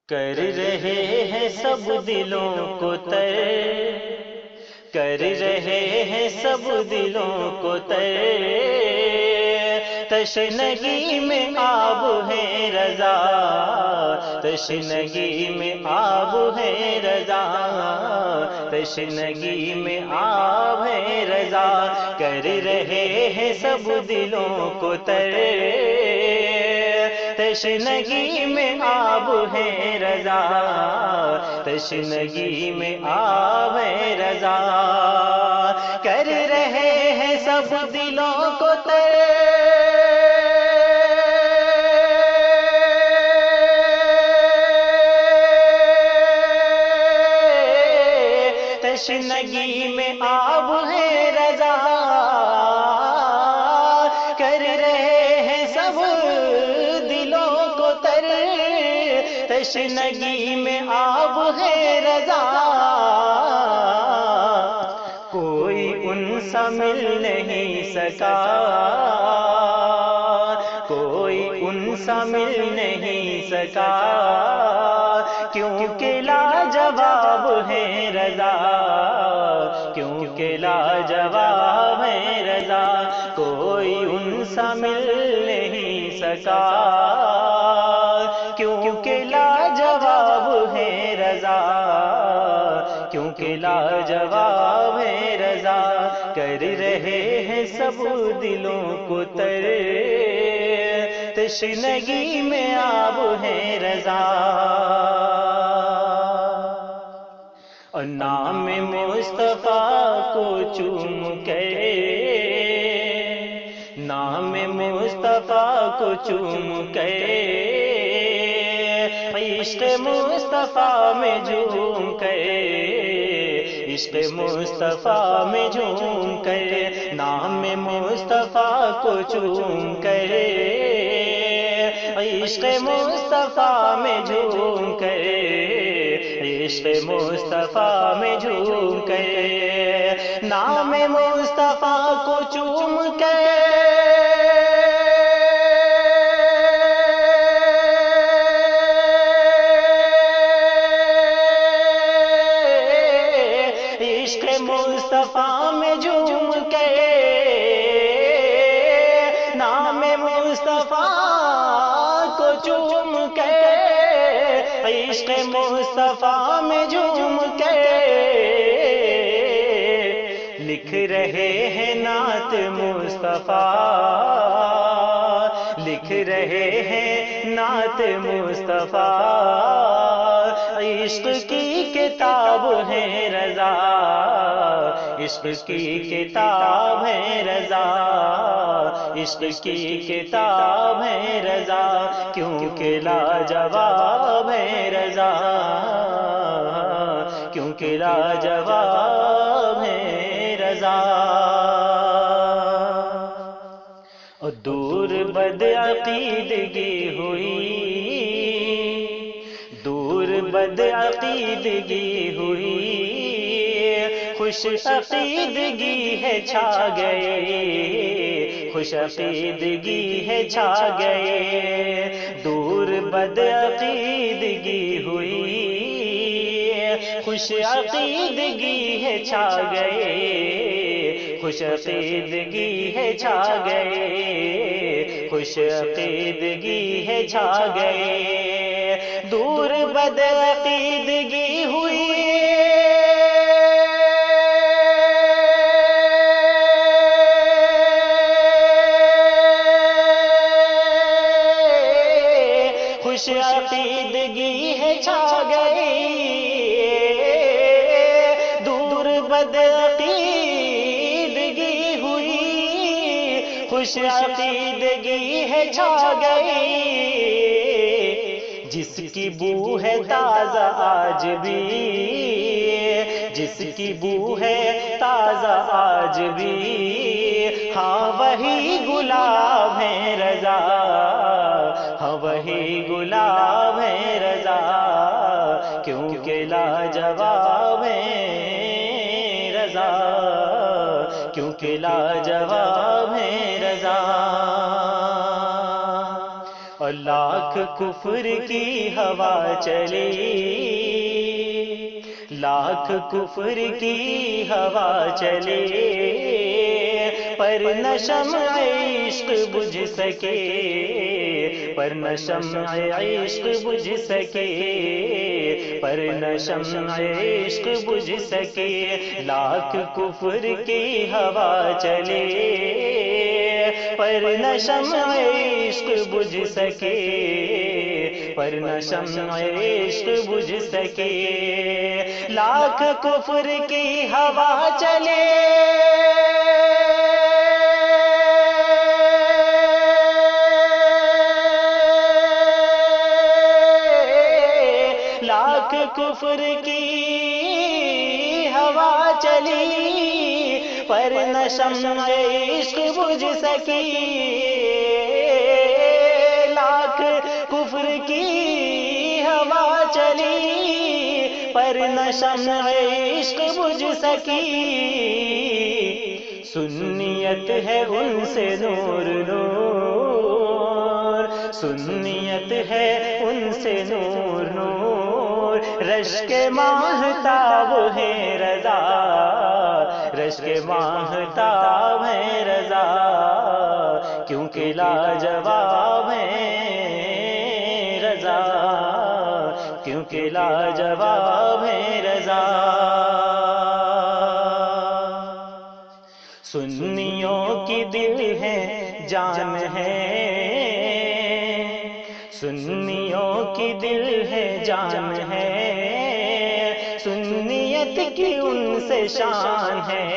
کر رہے ہیں سب دلوں کو تر، کر رہے ہیں سب دلوں کو تر، تشنگی میں آب ہے رضا، تشنگی میں آب ہے رضا، تشنگی میں آب ہے رضا، کر رہے ہیں سب دلوں کو تر، تشنگی میں آب ہے رضا، تشنگی میں آب ہے رضا، کر رہے ہیں سب دلوں کو تر، تشنگی میں آب ہے رضا، کر رہے ہیں سب دلوں کو تر، تشنگی میں آب ہے رضا، کوئی ان سا مل نہیں سکا، کوئی ان سا مل نہیں سکا، کیونکہ لاجواب ہے رضا، کیونکہ لاجواب ہے رضا، کوئی ان سا مل نہیں سکا، کیونکہ لاجواب ہے رضا، کیونکہ لاجواب ہے رضا، کر رہے ہیں سب دلوں کو تر، تشنگی میں آب ہے رضا، اور نام مصطفیٰ کو چوم کے، نام مصطفیٰ کو چوم کے، عشق مصطفیٰ میں جھوم کے، عشق مصطفیٰ میں جھوم کے، نام مصطفیٰ کو چوم کے، عشق مصطفیٰ میں جھوم کے، عشق مصطفیٰ میں جھوم کے، نام مصطفیٰ کو چوم کے، عشق مصطفیٰ میں جھوم کے، نام مصطفیٰ کو چوم کے، عشق مصطفیٰ میں جھوم کے، لکھ رہے ہیں نعت مصطفیٰ، لکھ رہے ہیں نعت مصطفیٰ، عشق کی کتاب ہے رضا، عشق کی کتاب ہے رضا، عشق کی کتاب ہے رضا، کیونکہ لاجواب ہے رضا، کیونکہ لاجواب ہے رضا، اور دور بدعقیدگی ہوئی، دور بدعقیدگی ہوئی، خوش عقیدگی ہے چھا گئے، خوش عقیدگی ہے چھا گئے، دور بدعقیدگی ہوئی، خوش عقیدگی ہے چھا گئے، خوش عقیدگی ہے چھا گئے، خوش عقیدگی ہے چھا گئے، دور بدعقیدگی ہوئی، خوش عقیدگی ہے چھا گئی، دور بدعقیدگی ہوئی، خوش عقیدگی ہے چھا گئی، جس کی بو ہے تازہ آج بھی، جس کی بو ہے تازہ آج بھی، ہاں وہی گلاب ہے رضا، ہاں وہی گلاب ہے رضا، کیونکہ لاجواب ہے رضا، کیونکہ لاجواب ہے رضا، اور لاکھ کفر کی ہوا چلی، لاکھ کفر کی ہوا چلے، پر نہ شمع عشق بجھ سکے، پر نہ شمع عشق بجھ سکے، پر نہ شمع عشق بجھ سکے، لاکھ کفر کی ہوا چلے، پر نہ شمع عشق بجھ سکے، پر نہ شمع عشق بجھ سکے، لاکھ کفر کی ہوا چلے، لاکھ کفر کی ہوا چلی، پر نہ شمع عشق بجھ سکی، لاکھ کفر کی ہوا چلی، پر نہ شمع عشق بجھ سکی، سنیت ہے ان سے نور نور، سنیت ہے ان سے نور نور، رشک ماہتاب ہے رضا، رشک ماہتاب ہے رضا، کیونکہ لاجواب ہے رضا، کیونکہ لاجواب ہے رضا۔ سنیوں کی دل ہے جان ہے، سنیوں کی دل ہے جان ہے، سنیت کی ان سے شان ہے،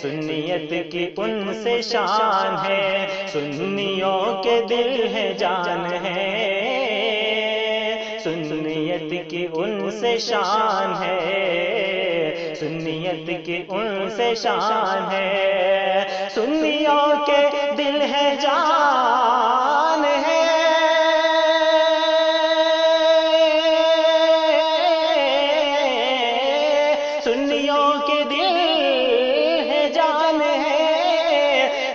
سنیت کی ان سے شان ہے، سنیوں کے دل ہے جان ہے، سنیت کی ان سے شان ہے، سنیت کی ان سے شان ہے، سنیوں کے دل ہے جان ہے، سنیوں کے دل ہے جان ہے،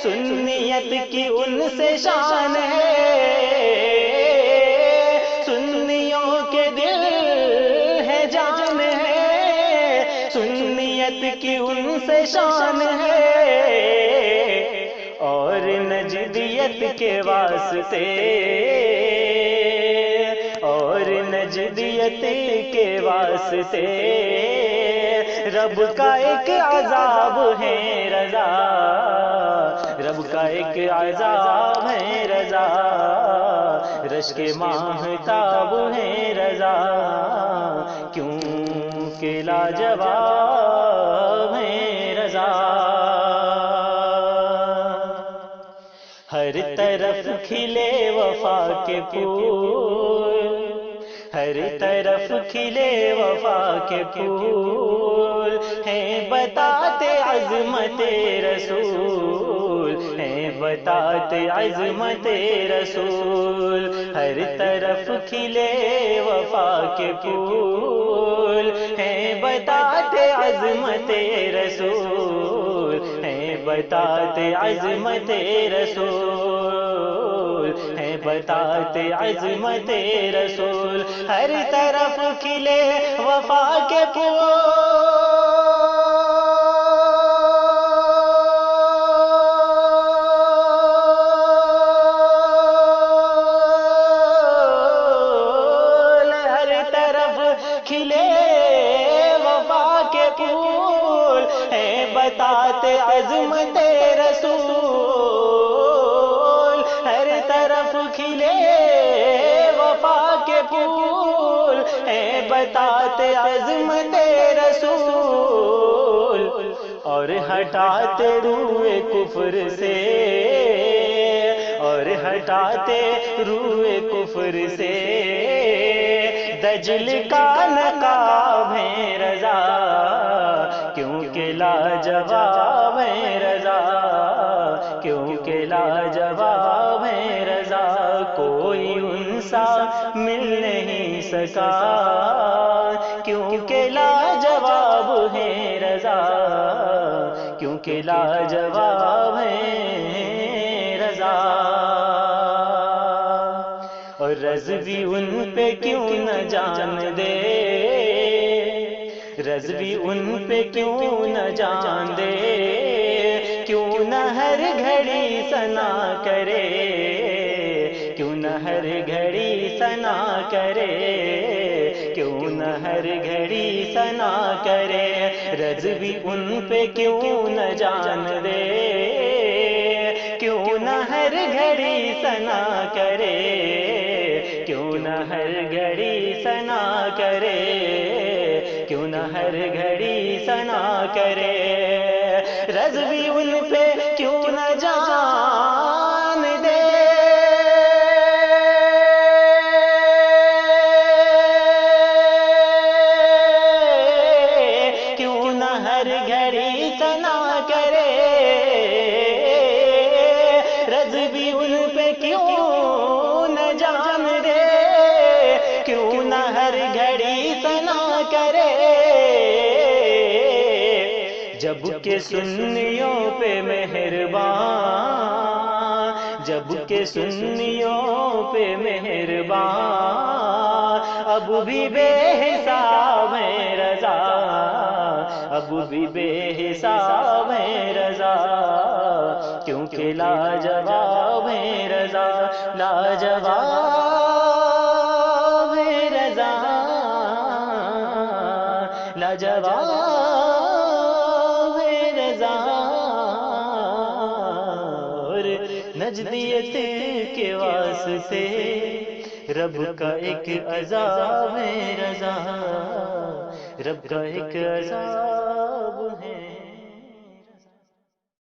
سنیت کی ان سے شان ہے، سنیوں کے دل ہے جان ہے، سنیت کی ان سے شان ہے، اور نجدیت کے واسطے، اور نجدیت کے واسطے، رب کا ایک عذاب ہے رضا، رب کا ایک عذاب ہے رضا، رشک ماہتاب ہے رضا، کیونکہ لاجواب ہے رضا، ہر طرف کھلے وفا کے پھول، ہر طرف کھلے وفا کے پھول، ہیں بتاتے عظمت رسول، ہیں بتاتے عظمت رسول، ہر طرف کھلے وفا کے پھول، ہیں بتاتے عظمت رسول، ہیں بتاتے عظمت رسول، ہیں بتاتے عظمت رسول، ہر طرف کھلے وفا کے پھول، ہر طرف کھلے وفا کے پھول، ہیں بتاتے عظمت رسول، ہر طرف کھلے وفا کے پھول، ہیں بتاتے عظمت رسول، اور ہٹاتے روئے کفر سے، اور ہٹاتے روئے کفر سے، دجل کا نقاب ہے رضا، کیونکہ لاجواب ہے رضا، کیونکہ لاجواب ہے رضا، کوئی ان سا مل نہیں سکا، کیونکہ لاجواب ہے رضا، کیونکہ لاجواب ہے رضا۔ رضوی ان پہ کیوں نہ جان دے، رضوی ان پہ کیوں نہ جان دے، کیوں نہ ہر گھڑی ثنا کرے، کیوں نہ ہر گھڑی ثنا کرے، کیوں نہ ہر گھڑی ثنا کرے، رضوی ان پہ کیوں نہ جان دے، کیوں نہ ہر گھڑی ثنا کرے، کیوں نہ ہر گھڑی ثنا کرے، کیوں نہ ہر گھڑی ثنا کرے، رضوی ان پہ کیوں نہ جان دے، کیوں نہ ہر گھڑی ثنا کرے، رضوی ان پہ کیوں نہ جان دے، کیوں نہ ہر گھڑی ثنا کرے، جب کہ سنیوں پہ مہربان، جب کہ سنیوں پہ مہربان، اب بھی بے حساب ہے رضا، اب بھی بے حساب ہے رضا، کیونکہ لاجواب ہے رضا، لاجواب ہے رضا، لاجواب ہے رضا، اور نجدیت کے واسطے رب کا ایک عذاب ہے رضا، رب کا ایک عذاب